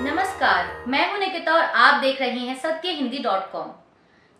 नमस्कार, मैं हूं निकिता और आप देख रहे हैं सत्यहिंदी.com।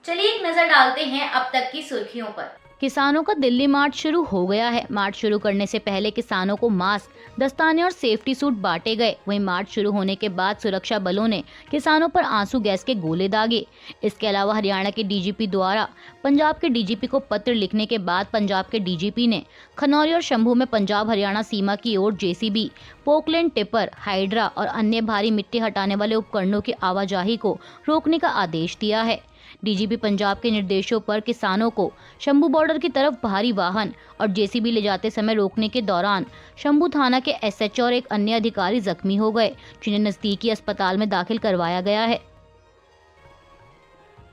चलिए एक नजर डालते हैं अब तक की सुर्खियों पर। किसानों का दिल्ली मार्च शुरू हो गया है। मार्च शुरू करने से पहले किसानों को मास्क, दस्ताने और सेफ्टी सूट बांटे गए। वहीं मार्च शुरू होने के बाद सुरक्षा बलों ने किसानों पर आंसू गैस के गोले दागे। इसके अलावा हरियाणा के डीजीपी द्वारा पंजाब के डीजीपी को पत्र लिखने के बाद पंजाब के डीजीपी ने खनौरी और शंभू में पंजाब हरियाणा सीमा की ओर जेसीबी, पोकलैंड टिपर, हाइड्रा और अन्य भारी मिट्टी हटाने वाले उपकरणों की आवाजाही को रोकने का आदेश दिया है। डीजीपी पंजाब के निर्देशों पर किसानों को शंभू बॉर्डर की तरफ भारी वाहन और जेसीबी ले जाते समय रोकने के दौरान शंभू थाना के एसएचओ और एक अन्य अधिकारी जख्मी हो गए, जिन्हें नजदीकी अस्पताल में दाखिल करवाया गया है।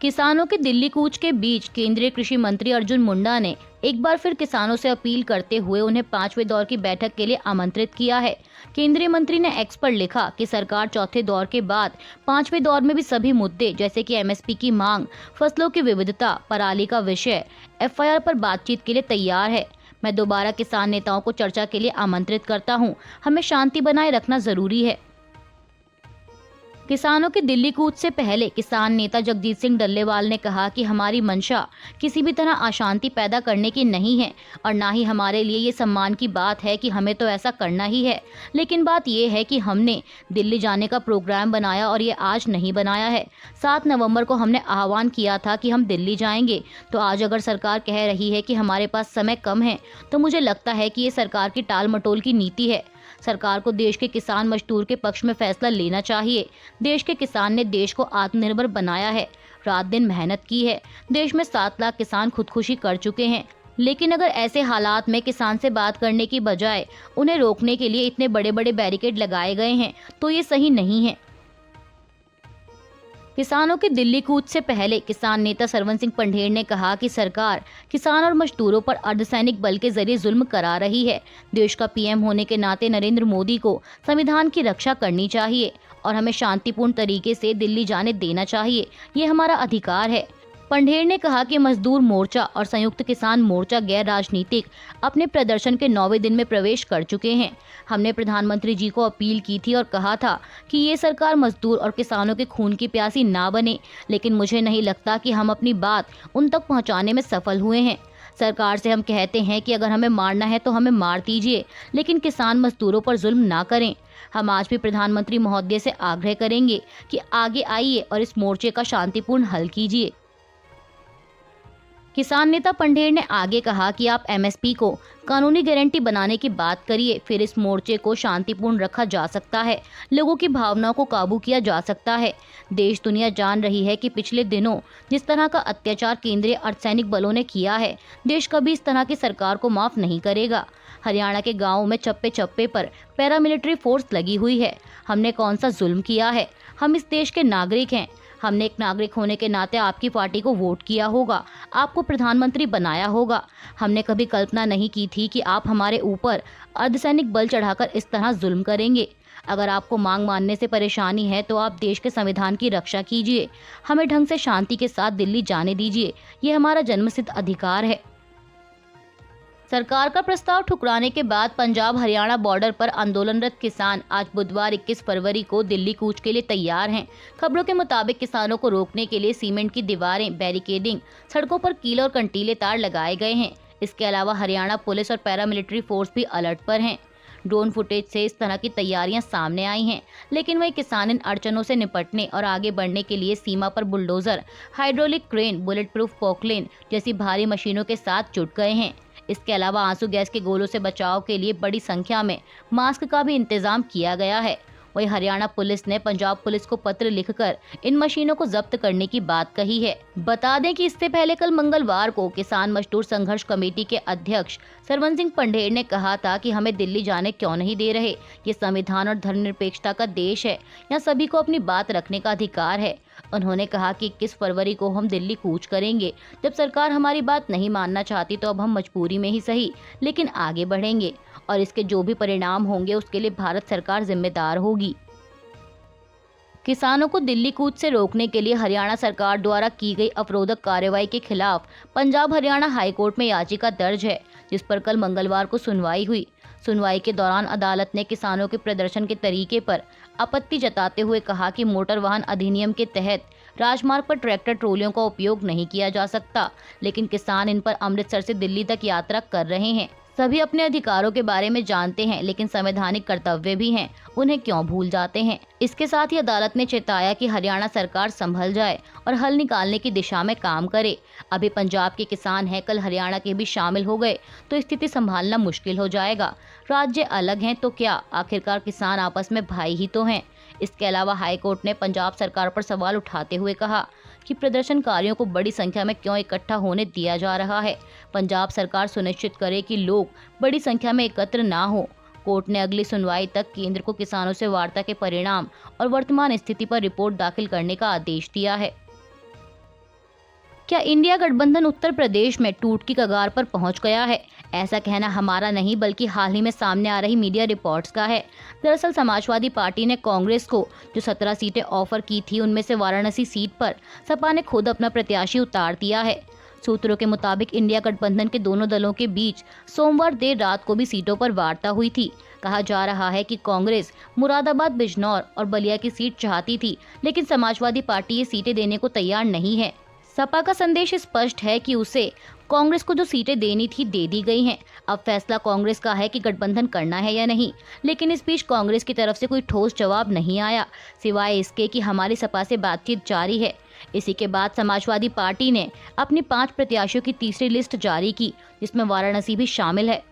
किसानों के दिल्ली कूच के बीच केंद्रीय कृषि मंत्री अर्जुन मुंडा ने एक बार फिर किसानों से अपील करते हुए उन्हें 5वें दौर की बैठक के लिए आमंत्रित किया है। केंद्रीय मंत्री ने एक्स पर लिखा कि सरकार चौथे दौर के बाद 5वें दौर में भी सभी मुद्दे जैसे कि एमएसपी की मांग, फसलों की विविधता, पराली का विषय, एफआईआर पर बातचीत के लिए तैयार है। मैं दोबारा किसान नेताओं को चर्चा के लिए आमंत्रित करता हूँ। हमें शांति बनाए रखना जरूरी है। किसानों के दिल्ली कूच से पहले किसान नेता जगजीत सिंह डल्लेवाल ने कहा कि हमारी मंशा किसी भी तरह अशांति पैदा करने की नहीं है और ना ही हमारे लिए ये सम्मान की बात है कि हमें तो ऐसा करना ही है। लेकिन बात ये है कि हमने दिल्ली जाने का प्रोग्राम बनाया और ये आज नहीं बनाया है। 7 नवंबर को हमने आह्वान किया था कि हम दिल्ली जाएंगे, तो आज अगर सरकार कह रही है कि हमारे पास समय कम है तो मुझे लगता है कि ये सरकार की टाल मटोल की नीति है। सरकार को देश के किसान मजदूर के पक्ष में फैसला लेना चाहिए। देश के किसान ने देश को आत्मनिर्भर बनाया है, रात दिन मेहनत की है। देश में 7 लाख किसान खुदकुशी कर चुके हैं। लेकिन अगर ऐसे हालात में किसान से बात करने की बजाय उन्हें रोकने के लिए इतने बड़े बड़े बैरिकेड लगाए गए हैं तो ये सही नहीं है। किसानों के दिल्ली कूच से पहले किसान नेता सरवन सिंह पंढेर ने कहा कि सरकार किसान और मजदूरों पर अर्धसैनिक बल के जरिए जुल्म करा रही है। देश का पीएम होने के नाते नरेंद्र मोदी को संविधान की रक्षा करनी चाहिए और हमें शांतिपूर्ण तरीके से दिल्ली जाने देना चाहिए। ये हमारा अधिकार है। पंढेर ने कहा कि मजदूर मोर्चा और संयुक्त किसान मोर्चा गैर राजनीतिक अपने प्रदर्शन के 9वें दिन में प्रवेश कर चुके हैं। हमने प्रधानमंत्री जी को अपील की थी और कहा था कि ये सरकार मजदूर और किसानों के खून की प्यासी ना बने, लेकिन मुझे नहीं लगता कि हम अपनी बात उन तक पहुंचाने में सफल हुए हैं। सरकार से हम कहते हैं कि अगर हमें मारना है तो हमें मार दीजिए, लेकिन किसान मजदूरों पर जुल्म ना करें। हम आज भी प्रधानमंत्री महोदय से आग्रह करेंगे कि आगे आइए और इस मोर्चे का शांतिपूर्ण हल कीजिए। किसान नेता पंढेर ने आगे कहा कि आप एमएसपी को कानूनी गारंटी बनाने की बात करिए, फिर इस मोर्चे को शांतिपूर्ण रखा जा सकता है, लोगों की भावनाओं को काबू किया जा सकता है। देश दुनिया जान रही है कि पिछले दिनों जिस तरह का अत्याचार केंद्रीय अर्धसैनिक बलों ने किया है, देश कभी इस तरह की सरकार को माफ नहीं करेगा। हरियाणा के गाँव में चप्पे चप्पे पर पैरामिलिट्री फोर्स लगी हुई है। हमने कौन सा जुल्म किया है? हम इस देश के नागरिक हैं। हमने एक नागरिक होने के नाते आपकी पार्टी को वोट किया होगा, आपको प्रधानमंत्री बनाया होगा। हमने कभी कल्पना नहीं की थी कि आप हमारे ऊपर अर्धसैनिक बल चढ़ाकर इस तरह जुल्म करेंगे। अगर आपको मांग मानने से परेशानी है तो आप देश के संविधान की रक्षा कीजिए। हमें ढंग से शांति के साथ दिल्ली जाने दीजिए। ये हमारा जन्मसिद्ध अधिकार है। सरकार का प्रस्ताव ठुकराने के बाद पंजाब हरियाणा बॉर्डर पर आंदोलनरत किसान आज बुधवार 21 फरवरी को दिल्ली कूच के लिए तैयार हैं। खबरों के मुताबिक किसानों को रोकने के लिए सीमेंट की दीवारें, बैरिकेडिंग, सड़कों पर कील और कंटीले तार लगाए गए हैं। इसके अलावा हरियाणा पुलिस और पैरामिलिट्री फोर्स भी अलर्ट पर हैं। ड्रोन फुटेज से इस तरह की तैयारियां सामने आई हैं, लेकिन वही किसान इन अड़चनों से निपटने और आगे बढ़ने के लिए सीमा पर bulldozer, hydraulic crane, bullet proof Poclain जैसी भारी मशीनों के साथ जुट गए हैं। इसके अलावा आंसू गैस के गोलों से बचाव के लिए बड़ी संख्या में मास्क का भी इंतजाम किया गया है। वहीं हरियाणा पुलिस ने पंजाब पुलिस को पत्र लिखकर इन मशीनों को जब्त करने की बात कही है। बता दें कि इससे पहले कल मंगलवार को किसान मजदूर संघर्ष कमेटी के अध्यक्ष सरवन सिंह पंढेर ने कहा था कि हमें दिल्ली जाने क्यों नहीं दे रहे। ये संविधान और धर्मनिरपेक्षता का देश है, यहाँ सभी को अपनी बात रखने का अधिकार है। उन्होंने कहा कि 21 फरवरी को हम दिल्ली कूच करेंगे। जब सरकार हमारी बात नहीं मानना चाहती तो अब हम मजबूरी में ही सही, लेकिन आगे बढ़ेंगे और इसके जो भी परिणाम होंगे उसके लिए भारत सरकार जिम्मेदार होगी। किसानों को दिल्ली कूच से रोकने के लिए हरियाणा सरकार द्वारा की गई अवरोधक कार्रवाई के खिलाफ पंजाब हरियाणा हाईकोर्ट में याचिका दर्ज है, जिस पर कल मंगलवार को सुनवाई हुई। सुनवाई के दौरान अदालत ने किसानों के प्रदर्शन के तरीके पर आपत्ति जताते हुए कहा कि मोटर वाहन अधिनियम के तहत राजमार्ग पर ट्रैक्टर ट्रॉलियों का उपयोग नहीं किया जा सकता, लेकिन किसान इन पर अमृतसर से दिल्ली तक यात्रा कर रहे हैं। सभी अपने अधिकारों के बारे में जानते हैं, लेकिन संवैधानिक कर्तव्य भी हैं, उन्हें क्यों भूल जाते हैं। इसके साथ ही अदालत ने चेताया कि हरियाणा सरकार संभल जाए और हल निकालने की दिशा में काम करे। अभी पंजाब के किसान हैं, कल हरियाणा के भी शामिल हो गए तो स्थिति संभालना मुश्किल हो जाएगा। राज्य अलग हैं तो क्या, आखिरकार किसान आपस में भाई ही तो हैं। इसके अलावा हाईकोर्ट ने पंजाब सरकार पर सवाल उठाते हुए कहा कि प्रदर्शनकारियों को बड़ी संख्या में क्यों इकट्ठा होने दिया जा रहा है। पंजाब सरकार सुनिश्चित करे कि लोग बड़ी संख्या में एकत्र ना हो। कोर्ट ने अगली सुनवाई तक केंद्र को किसानों से वार्ता के परिणाम और वर्तमान स्थिति पर रिपोर्ट दाखिल करने का आदेश दिया है। क्या इंडिया गठबंधन उत्तर प्रदेश में टूट की कगार पर पहुंच गया है? ऐसा कहना हमारा नहीं बल्कि हाल ही में सामने आ रही मीडिया रिपोर्ट्स का है। दरअसल समाजवादी पार्टी ने कांग्रेस को जो 17 सीटें ऑफर की थी, उनमें से वाराणसी सीट पर सपा ने खुद अपना प्रत्याशी उतार दिया है। सूत्रों के मुताबिक इंडिया गठबंधन के दोनों दलों के बीच सोमवार देर रात को भी सीटों पर वार्ता हुई थी। कहा जा रहा है कि कांग्रेस मुरादाबाद, बिजनौर और बलिया की सीट चाहती थी, लेकिन समाजवादी पार्टी ये सीटें देने को तैयार नहीं है। सपा का संदेश स्पष्ट है कि उसे कांग्रेस को जो सीटें देनी थी दे दी गई हैं। अब फैसला कांग्रेस का है कि गठबंधन करना है या नहीं, लेकिन इस बीच कांग्रेस की तरफ से कोई ठोस जवाब नहीं आया, सिवाय इसके कि हमारी सपा से बातचीत जारी है। इसी के बाद समाजवादी पार्टी ने अपनी 5 प्रत्याशियों की तीसरी लिस्ट जारी की, जिसमें वाराणसी भी शामिल है।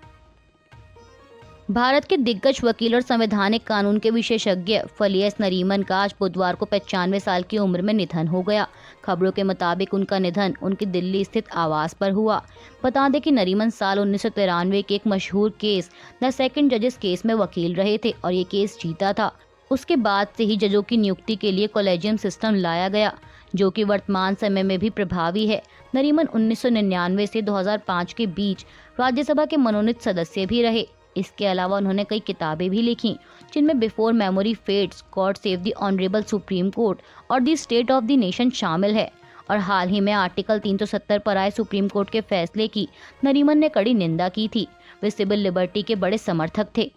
भारत के दिग्गज वकील और संवैधानिक कानून के विशेषज्ञ फलियस नरीमन का आज बुधवार को 95 साल की उम्र में निधन हो गया। खबरों के मुताबिक उनका निधन उनकी दिल्ली स्थित आवास पर हुआ। बता दें कि नरीमन साल 1993 के एक मशहूर केस द सेकंड जजेस केस में वकील रहे थे और ये केस जीता था। उसके बाद से ही जजों की नियुक्ति के लिए कॉलेजियम सिस्टम लाया गया, जो कि वर्तमान समय में भी प्रभावी है। नरीमन 1999 से 2005 के बीच राज्यसभा के मनोनीत सदस्य भी रहे। इसके अलावा उन्होंने कई किताबें भी लिखी, जिनमें before memory fades, God save the honourable supreme court और the state of the nation शामिल है। और हाल ही में आर्टिकल 370 पर आए सुप्रीम कोर्ट के फैसले की नरीमन ने कड़ी निंदा की थी। वे सिविल लिबर्टी के बड़े समर्थक थे।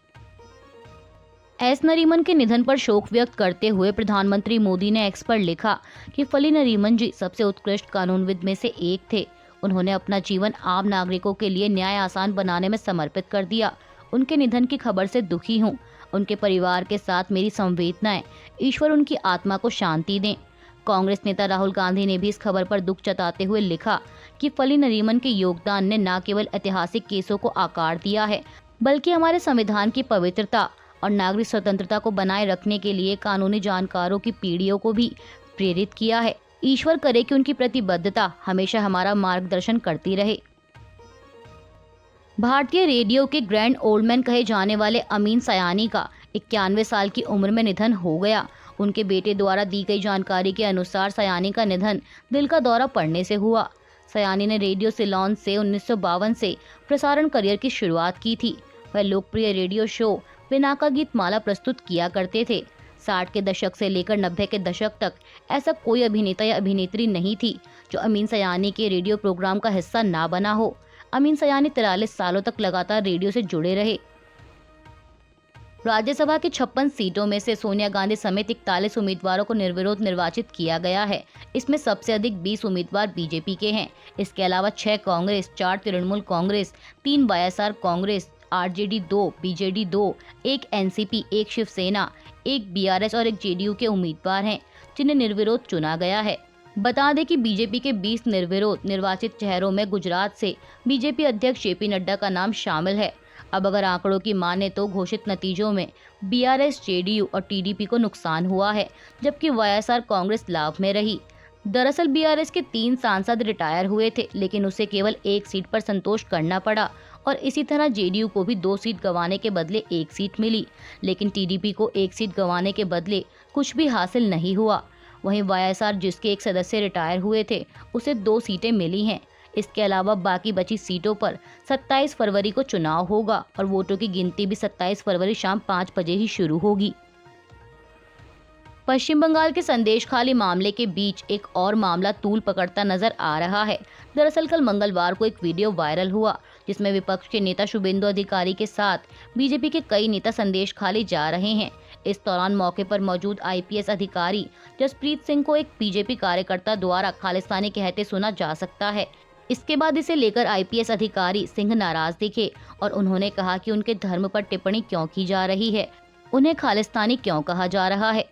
एस नरीमन के निधन पर शोक व्यक्त करते हुए प्रधानमंत्री मोदी ने एक्स पर लिखा कि फली नरीमन जी सबसे उत्कृष्ट कानूनविद में से एक थे। उन्होंने अपना जीवन आम नागरिकों के लिए न्याय आसान बनाने में समर्पित कर दिया। उनके निधन की खबर से दुखी हूँ। उनके परिवार के साथ मेरी संवेदनाएं। ईश्वर उनकी आत्मा को शांति दें। कांग्रेस नेता राहुल गांधी ने भी इस खबर पर दुख जताते हुए लिखा कि फली नरीमन के योगदान ने न केवल ऐतिहासिक केसों को आकार दिया है, बल्कि हमारे संविधान की पवित्रता और नागरिक स्वतंत्रता को बनाए रखने के लिए कानूनी जानकारों की पीढ़ियों को भी प्रेरित किया है। ईश्वर करे कि उनकी प्रतिबद्धता हमेशा हमारा मार्गदर्शन करती रहे। भारतीय रेडियो के ग्रैंड ओल्डमैन कहे जाने वाले अमीन सयानी का 91 साल की उम्र में निधन हो गया। उनके बेटे द्वारा दी गई जानकारी के अनुसार सयानी का निधन दिल का दौरा पड़ने से हुआ। सयानी ने रेडियो सिलोन से 1952 से प्रसारण करियर की शुरुआत की थी। वह लोकप्रिय रेडियो शो बिना का गीत माला प्रस्तुत किया करते थे। 60 के दशक से लेकर 90 के दशक तक ऐसा कोई अभिनेता या अभिनेत्री नहीं थी जो अमीन सयानी के रेडियो प्रोग्राम का हिस्सा ना बना हो। अमीन सयानी 43 सालों तक लगातार रेडियो से जुड़े रहे। राज्यसभा की 56 सीटों में से सोनिया गांधी समेत 41 उम्मीदवारों को निर्विरोध निर्वाचित किया गया है। इसमें सबसे अधिक 20 उम्मीदवार बीजेपी के हैं। इसके अलावा 6 कांग्रेस, 4 तृणमूल कांग्रेस, 3 वाईएसआर कांग्रेस, आरजेडी 2, बीजेडी 2, 1 एनसीपी, 1 शिवसेना, 1 बीआरएस और 1 जेडीयू के उम्मीदवार हैं, जिन्हें निर्विरोध चुना गया है। बता दें कि बीजेपी के 20 निर्विरोध निर्वाचित चेहरों में गुजरात से बीजेपी अध्यक्ष जेपी नड्डा का नाम शामिल है। अब अगर आंकड़ों की माने तो घोषित नतीजों में बीआरएस, जेडीयू और टीडीपी को नुकसान हुआ है, जबकि वाईएसआर कांग्रेस लाभ में रही। दरअसल बीआरएस के 3 सांसद रिटायर हुए थे, लेकिन उसे केवल 1 सीट पर संतोष करना पड़ा और इसी तरह जेडीयू को भी 2 सीट गंवाने के बदले 1 सीट मिली, लेकिन टीडीपी को 1 सीट गंवाने के बदले कुछ भी हासिल नहीं हुआ। वहीं वाईएसआर, जिसके एक सदस्य रिटायर हुए थे, उसे 2 सीटें मिली हैं। इसके अलावा बाकी बची सीटों पर 27 फरवरी को चुनाव होगा और वोटों की गिनती भी 27 फरवरी शाम 5 बजे ही शुरू होगी। पश्चिम बंगाल के संदेशखाली मामले के बीच एक और मामला तूल पकड़ता नजर आ रहा है। दरअसल कल मंगलवार को एक वीडियो वायरल हुआ जिसमें विपक्ष के नेता शुभेंदु अधिकारी के साथ बीजेपी के कई नेता संदेश खाली जा रहे हैं। इस दौरान मौके पर मौजूद आईपीएस अधिकारी जसप्रीत सिंह को एक बीजेपी कार्यकर्ता द्वारा खालिस्तानी कहते सुना जा सकता है। इसके बाद इसे लेकर आईपीएस अधिकारी सिंह नाराज दिखे और उन्होंने कहा कि उनके धर्म पर टिप्पणी क्यों की जा रही है, उन्हें खालिस्तानी क्यों कहा जा रहा है।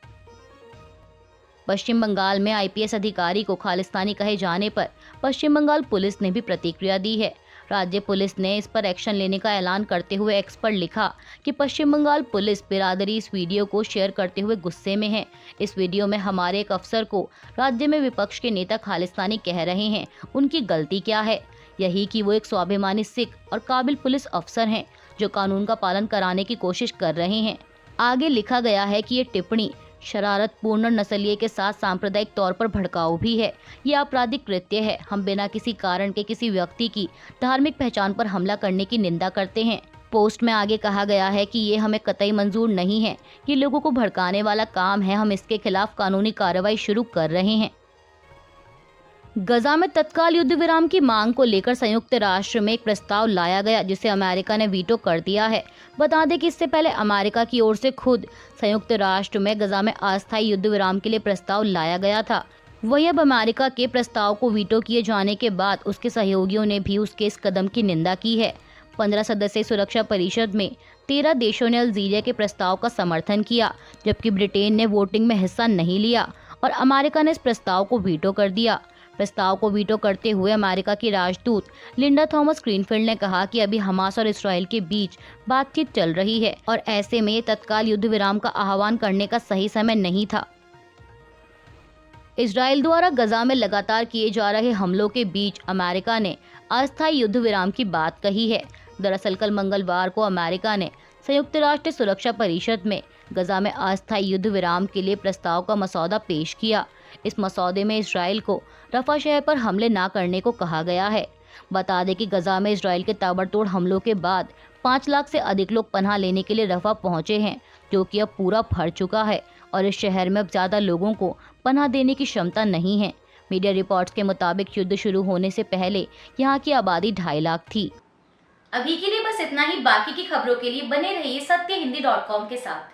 पश्चिम बंगाल में आईपीएस अधिकारी को खालिस्तानी कहे जाने पर पश्चिम बंगाल पुलिस ने भी प्रतिक्रिया दी है। राज्य पुलिस ने इस पर एक्शन लेने का ऐलान करते हुए एक्स पर लिखा कि पश्चिम बंगाल पुलिस बिरादरी इस वीडियो को शेयर करते हुए गुस्से में है। इस वीडियो में हमारे एक अफसर को राज्य में विपक्ष के नेता खालिस्तानी कह रहे हैं। उनकी गलती क्या है? यही कि वो एक स्वाभिमानी सिख और काबिल पुलिस अफसर हैं जो कानून का पालन कराने की कोशिश कर रहे हैं। आगे लिखा गया है कि ये टिप्पणी शरारतपूर्ण, नस्लीय के साथ सांप्रदायिक तौर पर भड़काऊ भी है। ये आपराधिक कृत्य है। हम बिना किसी कारण के किसी व्यक्ति की धार्मिक पहचान पर हमला करने की निंदा करते हैं। पोस्ट में आगे कहा गया है कि ये हमें कतई मंजूर नहीं है। ये लोगों को भड़काने वाला काम है। हम इसके खिलाफ कानूनी कार्रवाई शुरू कर रहे हैं। गजा में तत्काल युद्ध विराम की मांग को लेकर संयुक्त राष्ट्र में एक प्रस्ताव लाया गया जिसे अमेरिका ने वीटो कर दिया है। बता दें कि इससे पहले अमेरिका की ओर से खुद संयुक्त राष्ट्र में गजा में अस्थायी युद्ध विराम के लिए प्रस्ताव लाया गया था। वहीं अब अमेरिका के प्रस्ताव को वीटो किए जाने के बाद उसके सहयोगियों ने भी उसके इस कदम की निंदा की है। 15 सदस्यीय सुरक्षा परिषद में 13 देशों ने अल्जीरिया के प्रस्ताव का समर्थन किया, जबकि ब्रिटेन ने वोटिंग में हिस्सा नहीं लिया और अमेरिका ने इस प्रस्ताव को वीटो कर दिया। प्रस्ताव को वीटो करते हुए अमेरिका की राजदूत लिंडा थॉमस ग्रीनफील्ड ने कहा कि अभी हमास और इस्राएल के बीच बातचीत चल रही है और ऐसे में तत्काल युद्ध विराम का आह्वान करने का सही समय नहीं था। इजराइल द्वारा गजा में लगातार किए जा रहे हमलों के बीच अमेरिका ने अस्थायी युद्ध विराम की बात कही है। दरअसल कल मंगलवार को अमेरिका ने संयुक्त राष्ट्र सुरक्षा परिषद में गजा में अस्थायी युद्ध विराम के लिए प्रस्ताव का मसौदा पेश किया। इस मसौदे में इजराइल को रफा शहर पर हमले न करने को कहा गया है। बता दें कि गजा में इजराइल के ताबड़तोड़ हमलों के बाद 5 लाख से अधिक लोग पनाह लेने के लिए रफा पहुंचे हैं, जो कि अब पूरा भर चुका है और इस शहर में अब ज्यादा लोगों को पनाह देने की क्षमता नहीं है। मीडिया रिपोर्ट्स के मुताबिक युद्ध शुरू होने से पहले यहाँ की आबादी 2.5 लाख थी। अभी के लिए बस इतना ही। बाकी की खबरों के लिए बने रहिए सत्यहिंदी.com के साथ।